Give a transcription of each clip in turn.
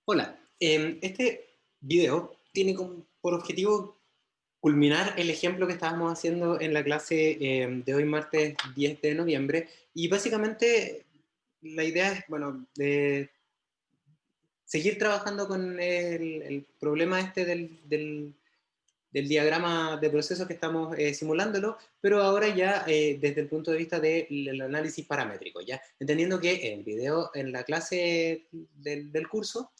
Hola, este video tiene por objetivo culminar el ejemplo que estábamos haciendo en la clase de hoy, martes 10 de noviembre, y básicamente la idea es, bueno, de seguir trabajando con el problema este del diagrama de procesos que estamos simulándolo, pero ahora ya desde el punto de vista del análisis paramétrico, ¿ya? Entendiendo que en el video, en la clase del curso,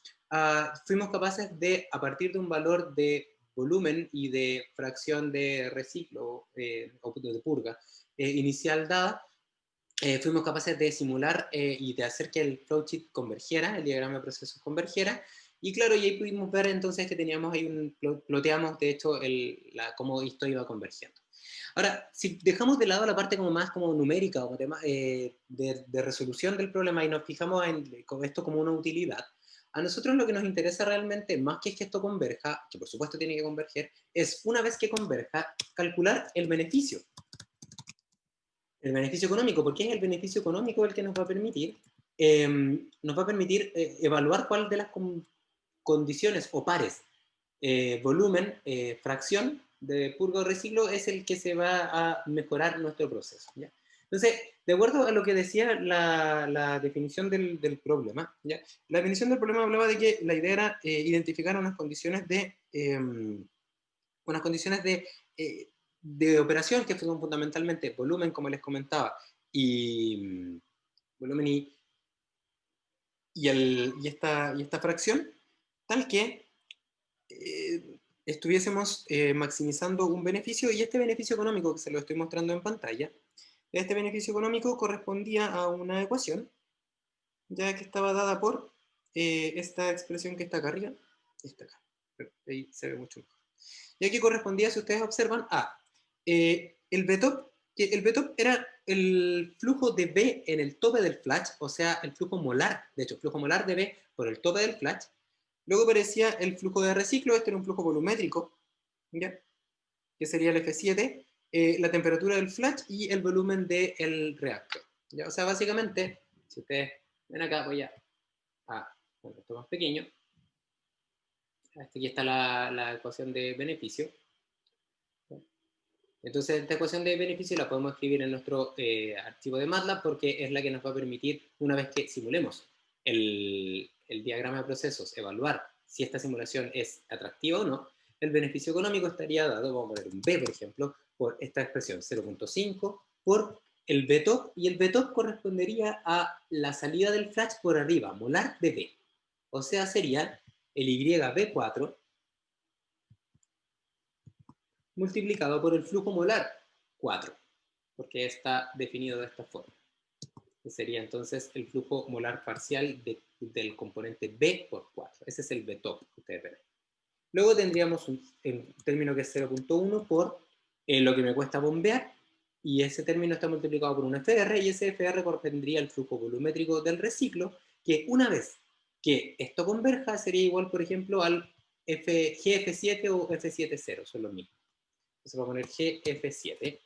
fuimos capaces de, a partir de un valor de volumen y de fracción de reciclo o de purga inicial dada, fuimos capaces de simular y de hacer que el flowchart convergiera, el diagrama de procesos convergiera, y claro, y ahí pudimos ver entonces que teníamos ahí ploteamos de hecho cómo esto iba convergiendo. Ahora, si dejamos de lado la parte como más como numérica o tema, de resolución del problema y nos fijamos con esto como una utilidad, a nosotros lo que nos interesa realmente, más que esto converja, que por supuesto tiene que converger, es una vez que converja, calcular el beneficio económico, porque es el beneficio económico el que nos va a permitir evaluar cuál de las condiciones o pares, volumen, fracción de purga o reciclo es el que se va a mejorar nuestro proceso, ¿ya? Entonces, de acuerdo a lo que decía la definición del problema, ¿ya? La definición del problema hablaba de que la idea era identificar unas condiciones de operación que son fundamentalmente volumen, como les comentaba, y volumen y esta fracción, tal que estuviésemos maximizando un beneficio, y este beneficio económico que se lo estoy mostrando en pantalla, este beneficio económico correspondía a una ecuación, ya que estaba dada por esta expresión que está acá arriba, está acá, ahí se ve mucho mejor. Y aquí correspondía, si ustedes observan, a el BTOP, que el BTOP era el flujo de B en el tope del flash, o sea, el flujo molar, de hecho, flujo molar de B por el tope del flash. Luego aparecía el flujo de reciclo, este era un flujo volumétrico, ¿ya? Que sería el F7, la temperatura del flash y el volumen del reactor, ¿ya? O sea, básicamente, si ustedes ven acá, voy a bueno, esto más pequeño, aquí está la ecuación de beneficio. Entonces, esta ecuación de beneficio la podemos escribir en nuestro archivo de MATLAB porque es la que nos va a permitir, una vez que simulemos el diagrama de procesos, evaluar si esta simulación es atractiva o no. El beneficio económico estaría dado, vamos a poner un B, por ejemplo, por esta expresión 0.5 por el BTOP, y el BTOP correspondería a la salida del flash por arriba, molar de B. O sea, sería el YB4 multiplicado por el flujo molar 4, porque está definido de esta forma. Que sería entonces el flujo molar parcial del componente B por 4. Ese es el BTOP que ustedes ven. Luego tendríamos un término que es 0.1 por lo que me cuesta bombear, y ese término está multiplicado por un FR, y ese FR correspondería al flujo volumétrico del reciclo, que una vez que esto converja sería igual, por ejemplo, al GF7 o F70, son los mismos. Entonces vamos a poner GF7,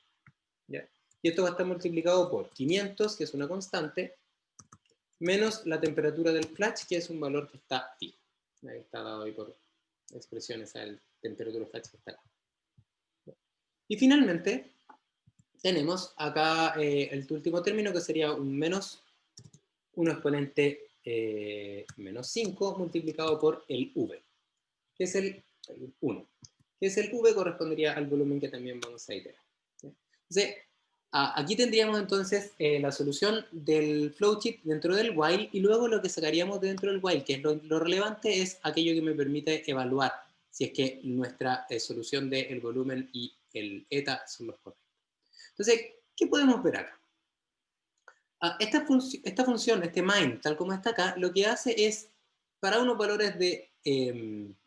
¿ya? Y esto va a estar multiplicado por 500, que es una constante, menos la temperatura del flash, que es un valor que está fijo. Ahí está dado ahí por expresiones a la temperatura del flash que está acá. Y finalmente, tenemos acá el último término, que sería un menos 1 exponente menos 5 multiplicado por el V, que es el 1. Que es el V, correspondería al volumen que también vamos a iterar. Entonces, aquí tendríamos entonces la solución del flowchart dentro del while, y luego lo que sacaríamos dentro del while, que es lo relevante, es aquello que me permite evaluar si es que nuestra solución del volumen y el eta son los correctos. Entonces, ¿qué podemos ver acá? Esta función, este main, tal como está acá, lo que hace es, para unos valores de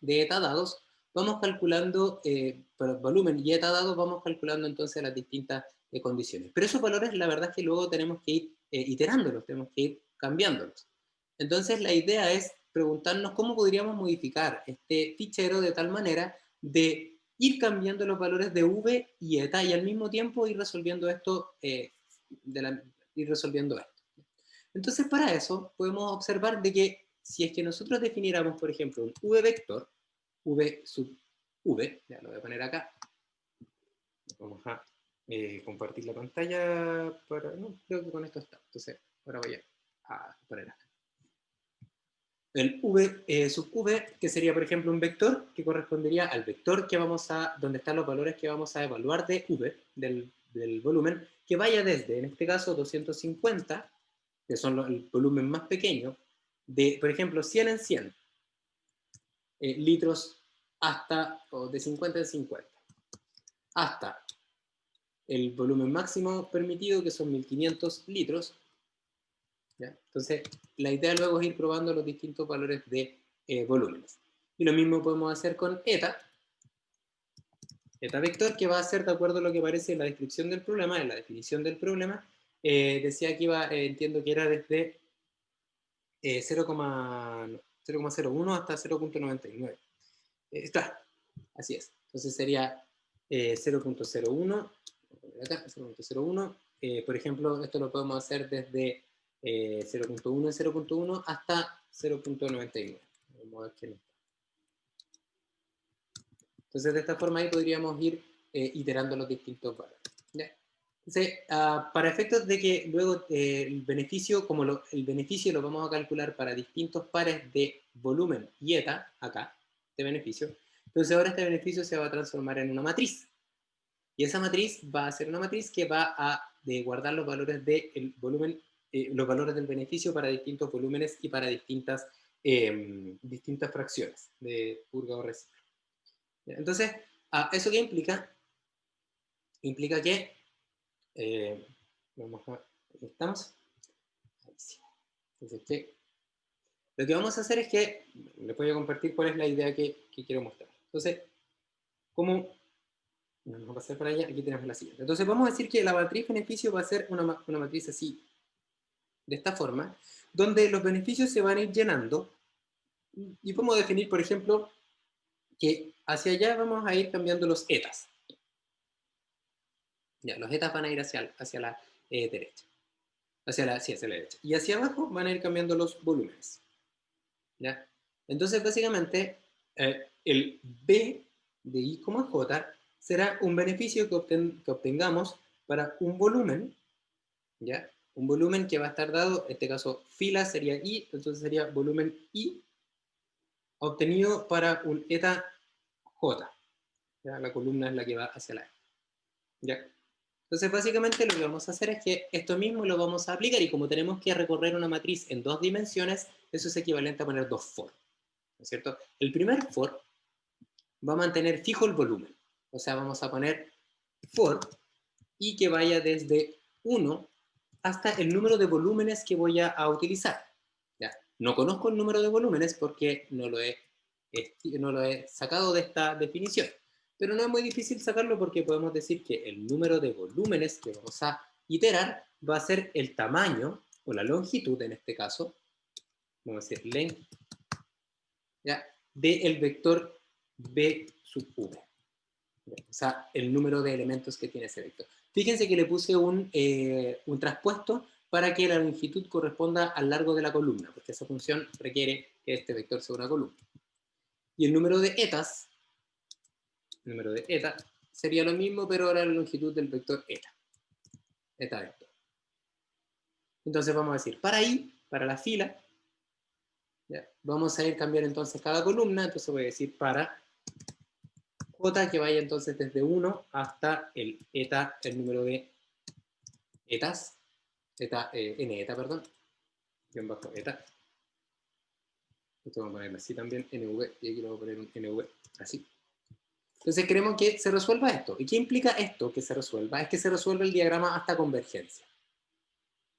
eta dados, vamos calculando, para volumen y eta dados, vamos calculando entonces las distintas condiciones. Pero esos valores, la verdad es que luego tenemos que ir iterándolos, tenemos que ir cambiándolos. Entonces, la idea es preguntarnos cómo podríamos modificar este fichero de tal manera de ir cambiando los valores de v y eta, y al mismo tiempo ir resolviendo esto ir resolviendo esto. Entonces, para eso podemos observar de que si es que nosotros definiéramos, por ejemplo, un v vector, v sub v, ya lo voy a poner acá, vamos a compartir la pantalla, para, no, creo que con esto está, entonces ahora voy a poner acá. El v sub v, que sería, por ejemplo, un vector que correspondería al vector que vamos a, donde están los valores que vamos a evaluar de v, del volumen, que vaya desde, en este caso, 250, que son el volumen más pequeño, de, por ejemplo, 100 en 100 litros hasta, o de 50 en 50, hasta el volumen máximo permitido, que son 1500 litros. ¿Ya? Entonces, la idea luego es ir probando los distintos valores de volúmenes. Y lo mismo podemos hacer con eta vector, que va a ser de acuerdo a lo que aparece en la descripción del problema, en la definición del problema. Decía que iba, entiendo que era desde 0,01 hasta 0,99. Claro, así es. Entonces sería 0,01, acá, 0,01. Por ejemplo, esto lo podemos hacer desde 0,1 en 0,1 hasta 0,99. Vamos a ver qué nos da. Entonces, de esta forma ahí podríamos ir iterando los distintos valores. ¿Ya? Entonces, para efectos de que luego el beneficio, como el beneficio lo vamos a calcular para distintos pares de volumen y eta, acá, este beneficio, entonces ahora este beneficio se va a transformar en una matriz. Y esa matriz va a ser una matriz que va a guardar los valores del volumen, los valores del beneficio para distintos volúmenes y para distintas fracciones de purga o reciclo. Entonces, ¿eso qué implica? Implica que, vamos a, ¿aquí estamos? Ahí sí. Entonces, lo que vamos a hacer es que, les voy a compartir cuál es la idea que quiero mostrar. Entonces, ¿cómo? Vamos a pasar para allá, aquí tenemos la siguiente. Entonces vamos a decir que la matriz beneficio va a ser una matriz así, de esta forma, donde los beneficios se van a ir llenando, y podemos definir, por ejemplo, que hacia allá vamos a ir cambiando los etas. Ya, los etas van a ir hacia la derecha. Hacia la derecha. Y hacia abajo van a ir cambiando los volúmenes. ¿Ya? Entonces, básicamente, el B de I, J será un beneficio que obtengamos para un volumen, ¿ya? Un volumen que va a estar dado, en este caso fila sería I, entonces sería volumen I, obtenido para un eta J. ¿Ya? La columna es la que va hacia la E. ¿Ya? Entonces, básicamente lo que vamos a hacer es que esto mismo lo vamos a aplicar, y como tenemos que recorrer una matriz en 2 dimensiones, eso es equivalente a poner 2 for. ¿No es cierto? El primer for va a mantener fijo el volumen. O sea, vamos a poner for y que vaya desde 1 hasta el número de volúmenes que voy a utilizar. ¿Ya? No conozco el número de volúmenes porque no lo he sacado de esta definición. Pero no es muy difícil sacarlo porque podemos decir que el número de volúmenes que vamos a iterar va a ser el tamaño, o la longitud en este caso, vamos a decir length, ¿ya? Del vector b sub v. O sea, el número de elementos que tiene ese vector. Fíjense que le puse un traspuesto para que la longitud corresponda al largo de la columna, porque esa función requiere que este vector sea una columna. Y el número de etas, sería lo mismo, pero ahora la longitud del vector eta. Eta vector. Entonces vamos a decir, para I, para la fila, ¿ya? Vamos a ir cambiando entonces cada columna, entonces voy a decir para J, que vaya entonces desde 1 hasta el eta, el número de etas, n eta, perdón, guión bajo eta. Esto vamos a ponerlo así también, nv, y aquí lo voy a poner un nv, así. Entonces queremos que se resuelva esto. ¿Y qué implica esto que se resuelva? Es que se resuelve el diagrama hasta convergencia.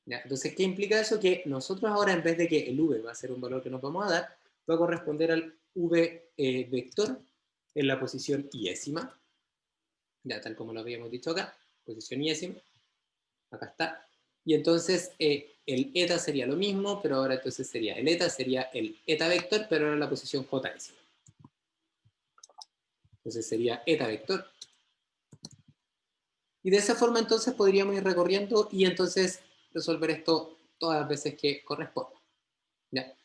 ¿Ya? Entonces, ¿qué implica eso? Que nosotros ahora, en vez de que el v va a ser un valor que nos vamos a dar, va a corresponder al v vector en la posición iésima, ya tal como lo habíamos dicho acá, posición iésima, acá está. Y entonces el eta sería lo mismo, pero ahora entonces sería el eta vector, pero ahora en la posición jésima. Entonces sería eta vector. Y de esa forma entonces podríamos ir recorriendo y entonces resolver esto todas las veces que corresponda. ¿Ya?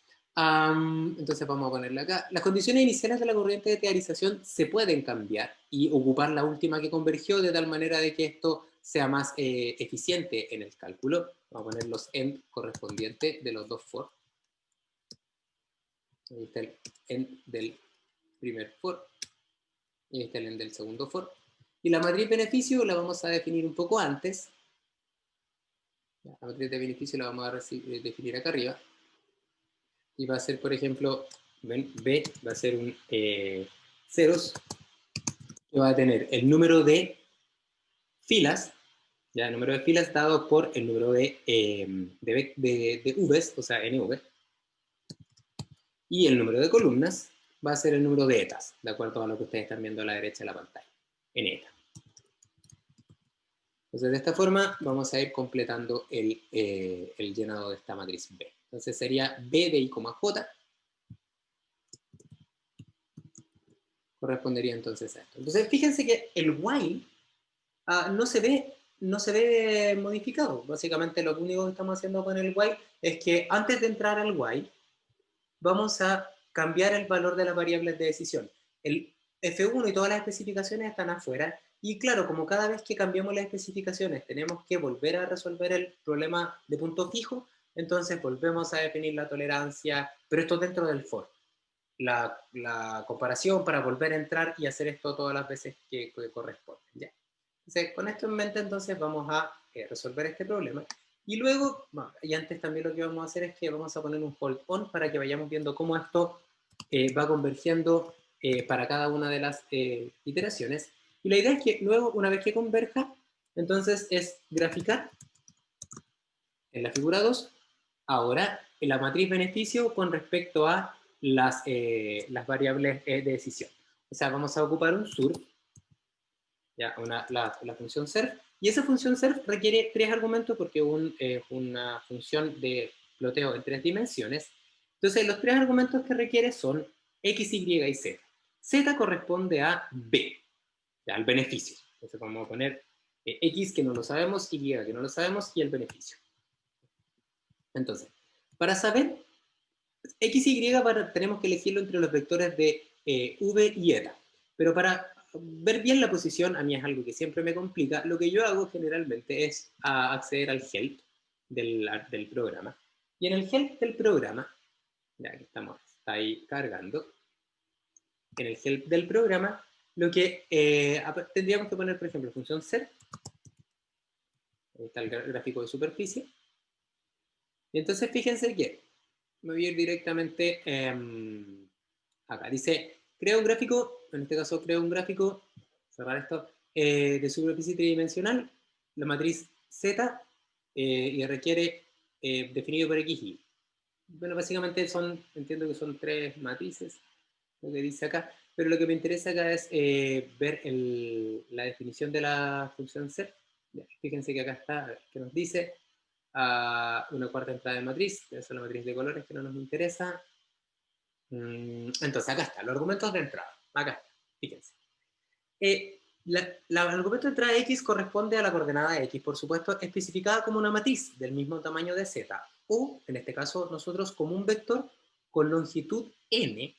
Entonces vamos a ponerle acá. Las condiciones iniciales de la corriente de teorización se pueden cambiar y ocupar la última que convergió de tal manera de que esto sea más eficiente en el cálculo. Vamos a poner los end correspondientes de los dos for. Ahí está el end del primer for. Y ahí está el end del segundo for. Y la matriz beneficio la vamos a definir un poco antes. La matriz de beneficio la vamos a definir acá arriba. Y va a ser, por ejemplo, B va a ser un ceros, que va a tener el número de filas, ya el número de filas dado por el número de Vs, o sea, NV, y el número de columnas va a ser el número de etas, de acuerdo a lo que ustedes están viendo a la derecha de la pantalla, en eta. Entonces, de esta forma vamos a ir completando el llenado de esta matriz B. Entonces sería B de I, J, correspondería entonces a esto. Entonces, fíjense que el while no se ve modificado. Básicamente lo único que estamos haciendo con el while es que antes de entrar al while, vamos a cambiar el valor de las variables de decisión. El F1 y todas las especificaciones están afuera, y claro, como cada vez que cambiamos las especificaciones tenemos que volver a resolver el problema de punto fijo, entonces volvemos a definir la tolerancia, pero esto dentro del for. La comparación para volver a entrar y hacer esto todas las veces que corresponden, ¿ya? Entonces, con esto en mente, entonces vamos a resolver este problema. Y luego, bueno, y antes también lo que vamos a hacer es que vamos a poner un hold on para que vayamos viendo cómo esto va convergiendo para cada una de las iteraciones. Y la idea es que luego, una vez que converja, entonces es graficar en la figura 2, ahora en la matriz beneficio con respecto a las variables de decisión. O sea, vamos a ocupar un sur, ya, la función serf, y esa función serf requiere tres argumentos porque es una función de ploteo en 3 dimensiones. Entonces, los 3 argumentos que requiere son x, y y z. Z corresponde a b, ya, al beneficio. Entonces, vamos a poner x que no lo sabemos, y que no lo sabemos, y el beneficio. Entonces, para saber x y tenemos que elegirlo entre los vectores de v y eta. Pero para ver bien la posición, a mí es algo que siempre me complica, lo que yo hago generalmente es acceder al help del programa. Y en el help del programa, ya que está ahí cargando, en el help del programa, lo que tendríamos que poner, por ejemplo, función ser, ahí está el gráfico de superficie, y entonces fíjense que me voy a ir directamente acá. Dice, crea un gráfico, en este caso creo un gráfico, cerrar esto, de superficie tridimensional, la matriz Z, y requiere definido por X, Y. Bueno, básicamente entiendo que son 3 matrices, lo que dice acá, pero lo que me interesa acá es ver la definición de la función set. Fíjense que acá está, que nos dice una cuarta entrada de matriz, que es la matriz de colores que no nos interesa. Entonces, acá está, los argumentos de entrada. Acá está, fíjense. El argumento de entrada X corresponde a la coordenada X, por supuesto, especificada como una matriz del mismo tamaño de Z, o, en este caso, nosotros como un vector con longitud n,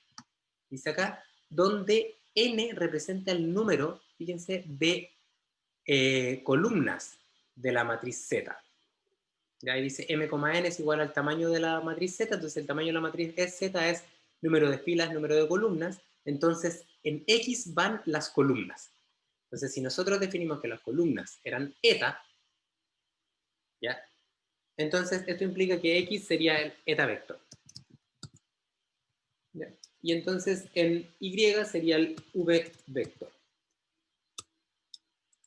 dice acá, donde n representa el número, fíjense, de columnas de la matriz Z. Ya ahí dice m,n es igual al tamaño de la matriz Z, entonces el tamaño de la matriz Z es número de filas, número de columnas, entonces en X van las columnas. Entonces si nosotros definimos que las columnas eran eta, ¿ya? Entonces esto implica que X sería el eta vector. ¿Ya? Y entonces en Y sería el v vector.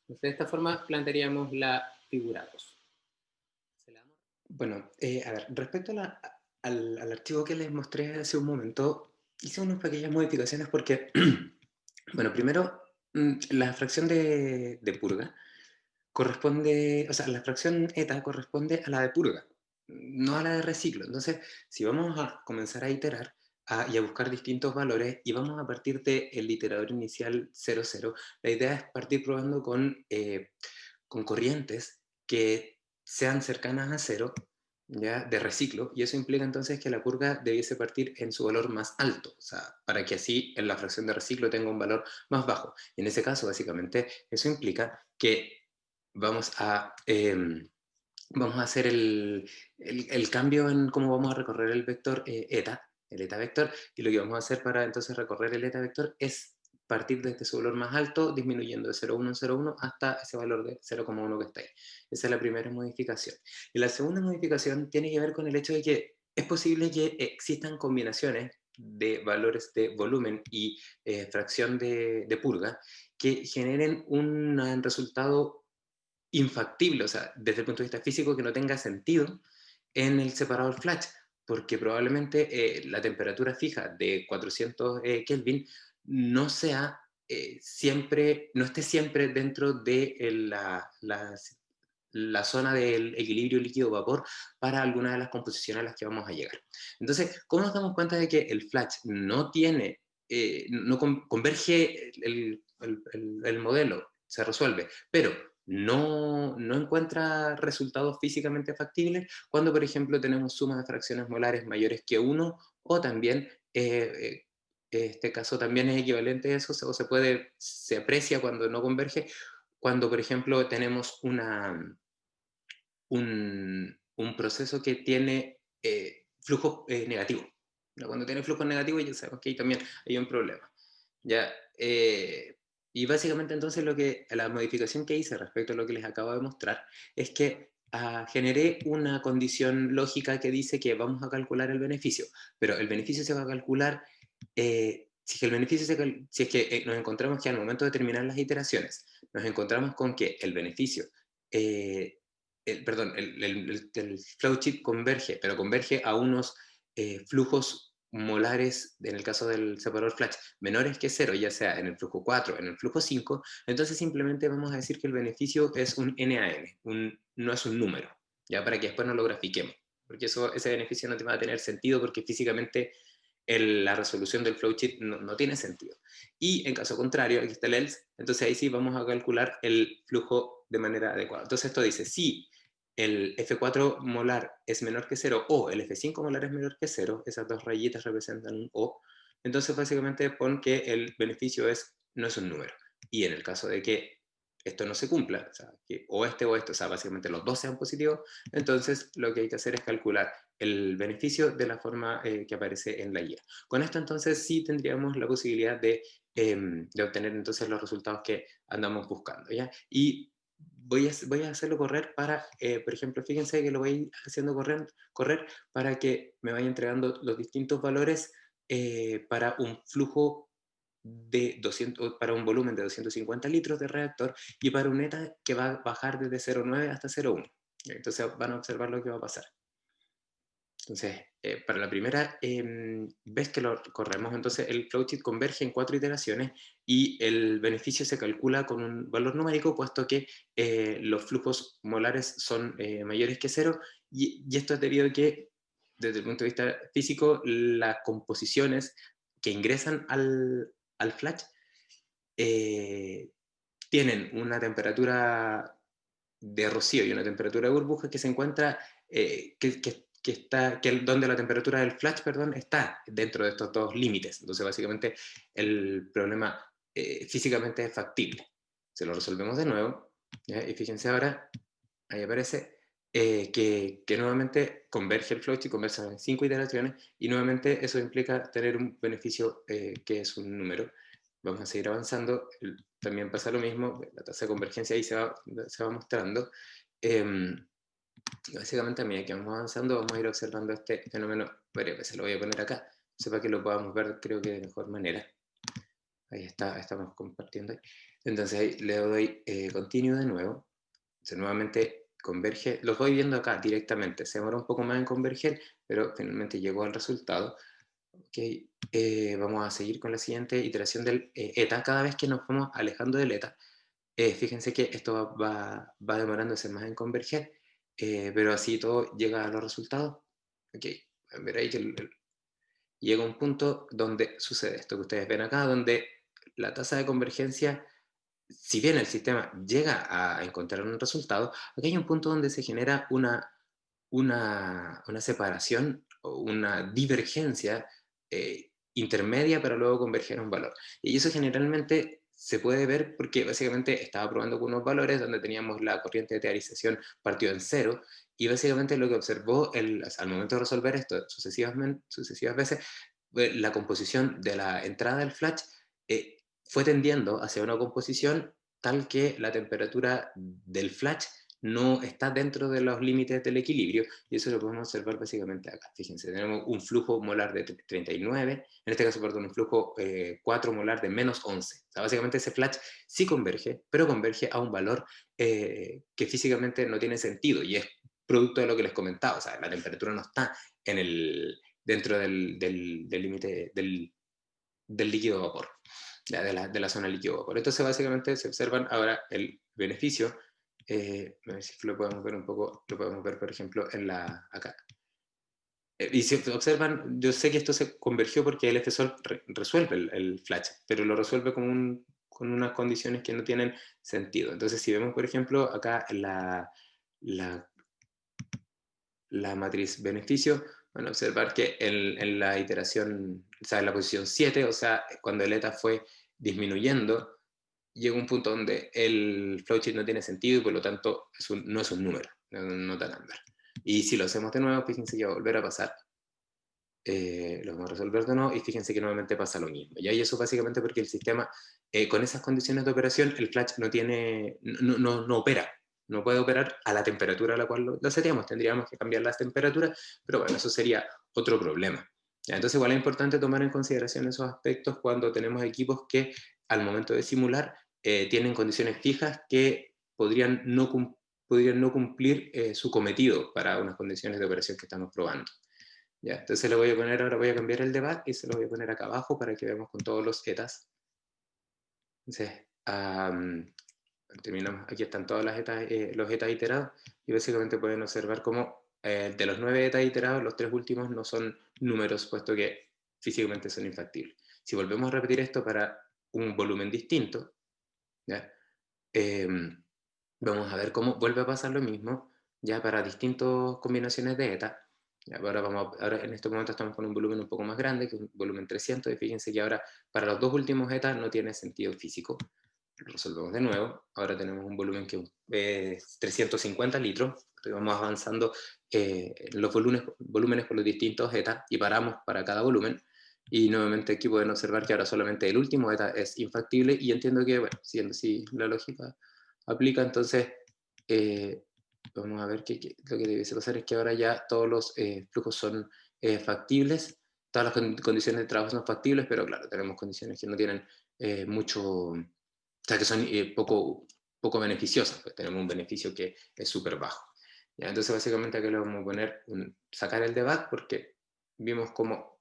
Entonces de esta forma plantearíamos la figura 2. Bueno, a ver, respecto al archivo que les mostré hace un momento, hice unas pequeñas modificaciones porque, bueno, primero, la fracción de purga corresponde, o sea, la fracción eta corresponde a la de purga, no a la de reciclo. Entonces, si vamos a comenzar a iterar y a buscar distintos valores y vamos a partir del iterador inicial 0,0, la idea es partir probando con corrientes que sean cercanas a 0, ¿ya? De reciclo, y eso implica entonces que la curva debiese partir en su valor más alto, o sea, para que así en la fracción de reciclo tenga un valor más bajo. Y en ese caso, básicamente, eso implica que vamos a, vamos a hacer el cambio en cómo vamos a recorrer el vector eta, el eta vector, y lo que vamos a hacer para entonces recorrer el eta vector es partir desde su valor más alto, disminuyendo de 0,1 en 0,1 hasta ese valor de 0,1 que está ahí. Esa es la primera modificación. Y la segunda modificación tiene que ver con el hecho de que es posible que existan combinaciones de valores de volumen y fracción de purga que generen un resultado infactible, o sea, desde el punto de vista físico, que no tenga sentido en el separador flash, porque probablemente la temperatura fija de 400 Kelvin no sea siempre, no esté siempre dentro de la zona del equilibrio líquido-vapor para alguna de las composiciones a las que vamos a llegar. Entonces, ¿cómo nos damos cuenta de que el flash no tiene, no converge el modelo, se resuelve, pero no encuentra resultados físicamente factibles cuando, por ejemplo, tenemos sumas de fracciones molares mayores que 1 o también, este caso también es equivalente a eso, o se aprecia cuando no converge, cuando, por ejemplo, tenemos un proceso que tiene flujo negativo. Cuando tiene flujo negativo ya sabemos que ahí también hay un problema. ¿Ya? Y básicamente entonces la modificación que hice respecto a lo que les acabo de mostrar es que generé una condición lógica que dice que vamos a calcular el beneficio, pero el beneficio se va a calcular si es que el beneficio si es que nos encontramos que al momento de terminar las iteraciones nos encontramos con que el beneficio perdón, el flowchart converge, pero converge a unos flujos molares, en el caso del separador flash, menores que 0, ya sea en el flujo 4, en el flujo 5, entonces simplemente vamos a decir que el beneficio es un NaN, no es un número, ya para que después no lo grafiquemos, porque ese beneficio no te va a tener sentido porque físicamente la resolución del flowchart no tiene sentido. Y en caso contrario, aquí está el else, entonces ahí sí vamos a calcular el flujo de manera adecuada. Entonces esto dice, si el F4 molar es menor que 0 o el F5 molar es menor que 0, esas dos rayitas representan un O, entonces básicamente pon que el beneficio no es un número. Y en el caso de que esto no se cumpla, o sea, que o este, o sea, básicamente los dos sean positivos, entonces lo que hay que hacer es calcular el beneficio de la forma que aparece en la guía. Con esto entonces sí tendríamos la posibilidad de obtener entonces los resultados que andamos buscando, ¿ya? Y voy a hacerlo correr para, por ejemplo, fíjense que lo voy a ir haciendo correr para que me vaya entregando los distintos valores para un flujo de 200, para un volumen de 250 litros de reactor y para un ETA que va a bajar desde 0,9 hasta 0,1. Entonces van a observar lo que va a pasar. Entonces, para la primera vez que lo corremos, entonces el flowchart converge en 4 iteraciones y el beneficio se calcula con un valor numérico, puesto que los flujos molares son mayores que 0, y esto es debido a que, desde el punto de vista físico, las composiciones que ingresan al flash eh, tienen una temperatura de rocío y una temperatura de burbuja que se encuentra, donde la temperatura del flash, perdón, está dentro de estos dos límites. Entonces, básicamente, el problema físicamente es factible. Se lo resolvemos de nuevo, ¿ya? Y fíjense ahora, ahí aparece que nuevamente converge el flowchart y converge en 5 iteraciones, y nuevamente eso implica tener un beneficio que es un número. Vamos a seguir avanzando, también pasa lo mismo, la tasa de convergencia ahí se va mostrando. Básicamente a medida que vamos avanzando vamos a ir observando este fenómeno varias veces. Lo voy a poner acá, para que lo podamos ver, creo que de mejor manera. Ahí está, estamos compartiendo. Entonces ahí le doy continue de nuevo. Entonces nuevamente converge, los voy viendo acá directamente, se demora un poco más en converger, pero finalmente llegó al resultado. Okay. Vamos a seguir con la siguiente iteración del eta. Cada vez que nos vamos alejando del eta, fíjense que esto va demorándose más en converger, pero así todo llega a los resultados. Okay. Ver ahí que llega un punto donde sucede esto que ustedes ven acá, donde la tasa de convergencia, si bien el sistema llega a encontrar un resultado, aquí hay un punto donde se genera una separación o una divergencia intermedia para luego converger a un valor. Y eso generalmente se puede ver porque básicamente estaba probando con unos valores donde teníamos la corriente de teorización partió en cero, y básicamente lo que observó al momento de resolver esto sucesivas veces, la composición de la entrada del flash fue tendiendo hacia una composición tal que la temperatura del flash no está dentro de los límites del equilibrio, y eso lo podemos observar básicamente acá. Fíjense, tenemos un flujo molar de 39, en este caso, perdón, un flujo 4 molar de menos 11. O sea, básicamente ese flash sí converge, pero converge a un valor que físicamente no tiene sentido, y es producto de lo que les comentaba. O sea, la temperatura no está dentro del límite del líquido vapor, de la zona líquido vapor. Entonces, básicamente se observan ahora el beneficio. A ver si lo podemos ver un poco, lo podemos ver, por ejemplo, acá. Y si observan, yo sé que esto se convergió porque el FSOL resuelve el flash, pero lo resuelve con unas condiciones que no tienen sentido. Entonces, si vemos, por ejemplo, acá la, la matriz beneficio, van a observar que en la iteración, o sea, en la posición 7, o sea, cuando el eta fue disminuyendo, llega un punto donde el flowchart no tiene sentido y por lo tanto no es un número, no tan andar. Y si lo hacemos de nuevo, fíjense que va a volver a pasar. Lo vamos a resolver de nuevo y fíjense que nuevamente pasa lo mismo. Y eso básicamente porque el sistema, con esas condiciones de operación, el flash no opera. No puede operar a la temperatura a la cual lo seteamos. Tendríamos que cambiar las temperaturas, pero bueno, eso sería otro problema. ¿Ya? Entonces igual es importante tomar en consideración esos aspectos cuando tenemos equipos que al momento de simular tienen condiciones fijas que podrían no cumplir su cometido para unas condiciones de operación que estamos probando. Ya, entonces le voy a poner, ahora voy a cambiar el debug y se lo voy a poner acá abajo para que veamos con todos los etas. Entonces, terminamos, aquí están todas las etas, los etas iterados, y básicamente pueden observar cómo de los 9 etas iterados, los 3 últimos no son números, puesto que físicamente son infactibles. Si volvemos a repetir esto para un volumen distinto, ¿ya? Vamos a ver cómo vuelve a pasar lo mismo, ya para distintas combinaciones de eta. Ahora en este momento estamos con un volumen un poco más grande, que es un volumen 300, y fíjense que ahora para los dos últimos eta no tiene sentido físico. Lo resolvemos de nuevo. Ahora tenemos un volumen que es 350 litros. Vamos avanzando los volúmenes por los distintos eta y paramos para cada volumen. Y nuevamente aquí pueden observar que ahora solamente el último eta es infactible, y entiendo que, bueno, siendo así la lógica aplica, entonces vamos a ver lo que debe pasar es que ahora ya todos los flujos son factibles, todas las condiciones de trabajo son factibles, pero claro, tenemos condiciones que no tienen mucho, o sea, que son poco beneficiosas, pues tenemos un beneficio que es súper bajo. ¿Ya? Entonces básicamente aquí le vamos a poner sacar el debug, porque vimos cómo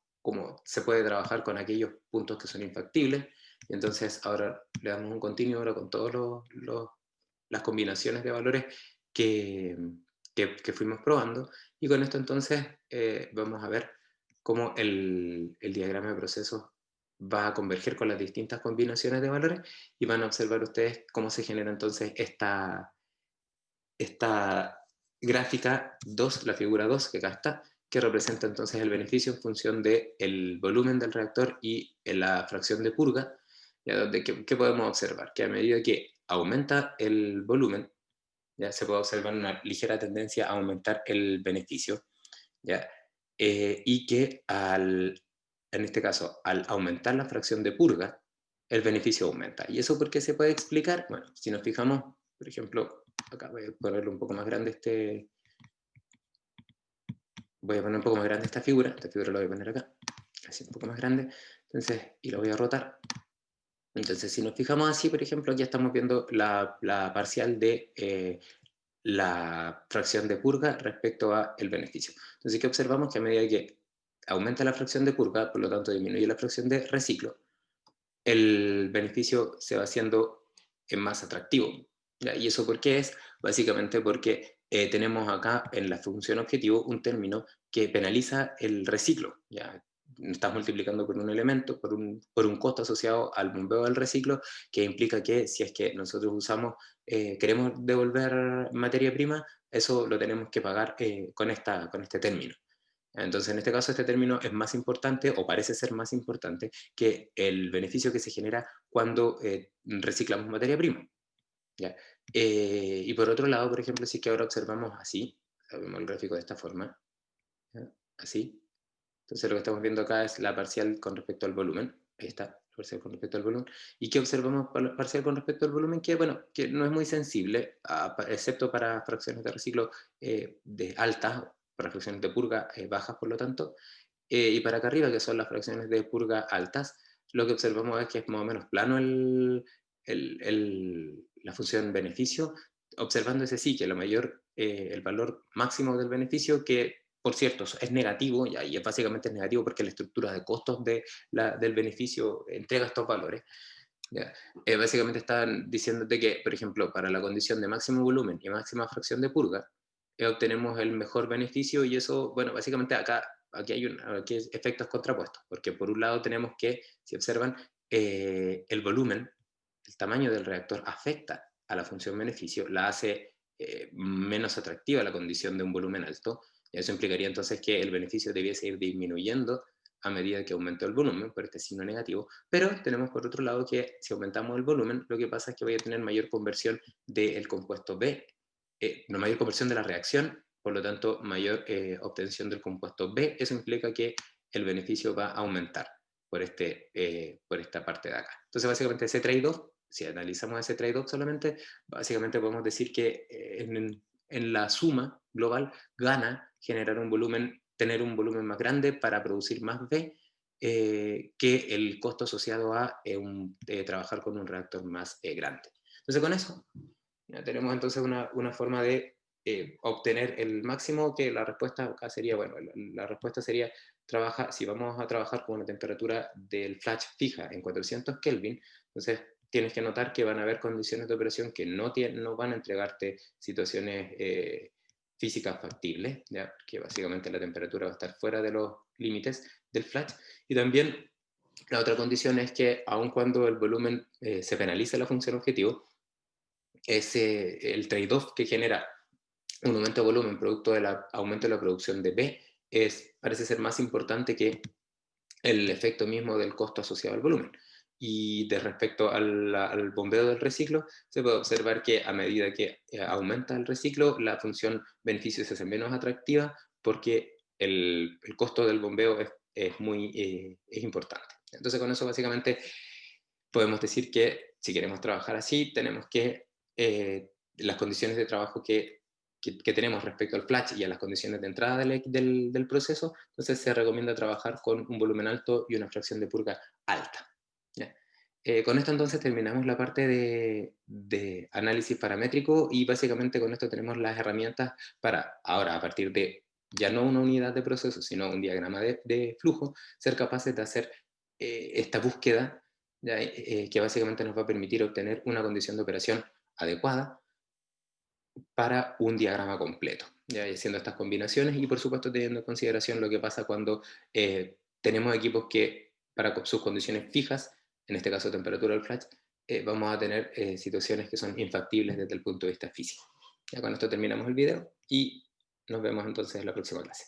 se puede trabajar con aquellos puntos que son infactibles, y entonces ahora le damos un continuo ahora con todos las combinaciones de valores que fuimos probando, y con esto entonces vamos a ver cómo el diagrama de procesos va a converger con las distintas combinaciones de valores, y van a observar ustedes cómo se genera entonces esta gráfica 2, la figura 2 que acá está, que representa entonces el beneficio en función del volumen del reactor y la fracción de purga, ya donde, ¿qué podemos observar? Que a medida que aumenta el volumen, ya se puede observar una ligera tendencia a aumentar el beneficio, ¿ya? Y que en este caso, al aumentar la fracción de purga, el beneficio aumenta. ¿Y eso por qué se puede explicar? Bueno, si nos fijamos, por ejemplo, acá voy a ponerlo un poco más grande voy a poner un poco más grande esta figura la voy a poner acá, así un poco más grande, entonces, y lo voy a rotar. Entonces, si nos fijamos así, por ejemplo, aquí estamos viendo la parcial de la fracción de purga respecto a el beneficio. Entonces, ¿qué observamos? Que a medida que aumenta la fracción de purga, por lo tanto disminuye la fracción de reciclo, el beneficio se va haciendo más atractivo. ¿Ya? ¿Y eso por qué es? Básicamente porque tenemos acá en la función objetivo un término que penaliza el reciclo. ¿Ya? estás multiplicando por un elemento, por un costo asociado al bombeo del reciclo, que implica que si es que nosotros usamos, queremos devolver materia prima, eso lo tenemos que pagar con este término. Entonces, en este caso, este término es más importante, o parece ser más importante, que el beneficio que se genera cuando reciclamos materia prima. ¿Ya? Y por otro lado, por ejemplo, si es que ahora observamos así, vemos el gráfico de esta forma, ¿ya? Así. Entonces lo que estamos viendo acá es la parcial con respecto al volumen. Ahí está, la parcial con respecto al volumen. ¿Y qué observamos para la parcial con respecto al volumen? Que, bueno, que no es muy sensible, excepto para fracciones de reciclo de altas, para fracciones de purga bajas, por lo tanto. Y para acá arriba, que son las fracciones de purga altas, lo que observamos es que es más o menos plano la función beneficio, observando ese sí, que lo mayor, el valor máximo del beneficio, que por cierto es negativo, y básicamente es negativo porque la estructura de costos del beneficio entrega estos valores. ¿Ya? Básicamente están diciéndote que, por ejemplo, para la condición de máximo volumen y máxima fracción de purga, obtenemos el mejor beneficio y eso, bueno, básicamente aquí hay efectos contrapuestos, porque por un lado tenemos que, si observan, el volumen, el tamaño del reactor afecta a la función beneficio, la hace menos atractiva la condición de un volumen alto, y eso implicaría entonces que el beneficio debiese ir disminuyendo a medida que aumentó el volumen, por este signo negativo, pero tenemos por otro lado que si aumentamos el volumen, lo que pasa es que voy a tener mayor conversión del compuesto B, no, mayor conversión de la reacción, por lo tanto mayor obtención del compuesto B, eso implica que el beneficio va a aumentar por esta parte de acá. Entonces básicamente ese trade-off, si analizamos ese trade-off solamente, básicamente podemos decir que en la suma global gana generar un volumen, tener un volumen más grande para producir más B, que el costo asociado a trabajar con un reactor más grande. Entonces con eso ya tenemos entonces una forma de obtener el máximo, que la respuesta acá sería, bueno, la respuesta sería, si vamos a trabajar con una temperatura del flash fija en 400 Kelvin, entonces tienes que notar que van a haber condiciones de operación que no van a entregarte situaciones físicas factibles, ¿ya? Que básicamente la temperatura va a estar fuera de los límites del flash, y también la otra condición es que aun cuando el volumen se penaliza la función objetivo, el trade-off que genera un aumento de volumen producto del aumento de la producción de B parece ser más importante que el efecto mismo del costo asociado al volumen. Y de respecto al bombeo del reciclo, se puede observar que a medida que aumenta el reciclo, la función beneficio se hace menos atractiva porque el costo del bombeo es importante. Entonces con eso básicamente podemos decir que si queremos trabajar así, tenemos que las condiciones de trabajo que tenemos respecto al flash y a las condiciones de entrada del proceso, entonces se recomienda trabajar con un volumen alto y una fracción de purga alta. ¿Ya? Con esto entonces terminamos la parte de análisis paramétrico, y básicamente con esto tenemos las herramientas para ahora, a partir de ya no una unidad de proceso, sino un diagrama de flujo, ser capaces de hacer esta búsqueda, ¿ya? Que básicamente nos va a permitir obtener una condición de operación adecuada para un diagrama completo, ¿ya? Y haciendo estas combinaciones y por supuesto teniendo en consideración lo que pasa cuando tenemos equipos que para sus condiciones fijas, en este caso temperatura del flash, vamos a tener situaciones que son infactibles desde el punto de vista físico. Ya con esto terminamos el video y nos vemos entonces en la próxima clase.